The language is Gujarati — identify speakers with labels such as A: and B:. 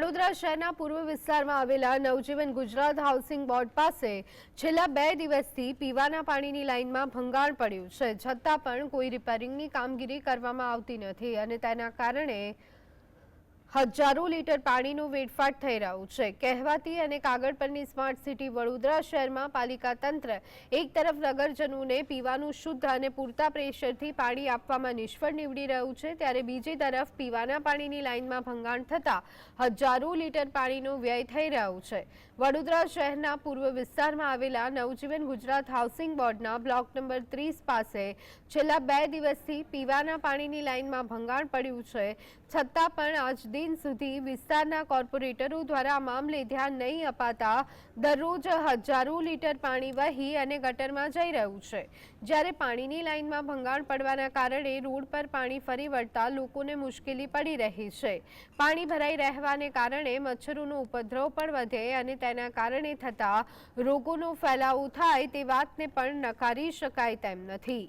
A: વડોદરા શહેરના પૂર્વ વિસ્તારમાં આવેલા નવજીવન ગુજરાત હાઉસિંગ બોર્ડ પાસે છેલ્લા 2 દિવસથી પીવાના પાણીની લાઇનમાં ભંગાણ પડ્યું છે, છતાં પણ કોઈ રિપેરિંગની કામગીરી કરવામાં આવતી નથી અને તેના કારણે હજારો લીટર પાણીનું વેડફાટ થઈ રહ્યું છે। કહેવાતી અને કાગળ પરની સ્માર્ટ સિટી વડોદરા શહેરમાં પાલિકા તંત્ર એક તરફ નગરજનોને પીવાનું શુદ્ધ અને પૂરતા પ્રેશરથી પાણી આપવામાં નિષ્ફળ નીવડી રહ્યું છે, ત્યારે બીજી તરફ પીવાના પાણીની લાઇનમાં ભંગાણ થતાં હજારો લીટર પાણીનો વ્યય થઈ રહ્યો છે। વડોદરા શહેરના પૂર્વ વિસ્તારમાં આવેલા નવજીવન ગુજરાત હાઉસિંગ બોર્ડના બ્લોક નંબર 30 પાસે છેલ્લા 2 દિવસથી પીવાના પાણીની લાઇનમાં ભંગાણ પડ્યું છે, છતાં પણ આજ दिन સુધી વિસ્તારના કોર્પોરેટરો દ્વારા આ મામલે ધ્યાન નહીં અપાતા દરરોજ હજારો લીટર પાણી વહી અને ગટરમાં જઈ રહ્યું છે, જ્યારે પાણીની લાઇનમાં ભંગાણ પડવાના કારણે રોડ પર પાણી ફરી વળતા લોકોને મુશ્કેલી પડી રહી છે। પાણી ભરાઈ રહેવાને કારણે મચ્છરોનો ઉપદ્રવ પણ વધે અને તેના કારણે થતા રોગોનો ફેલાવો થાય તે વાતને પણ નકારી શકાય તેમ નથી।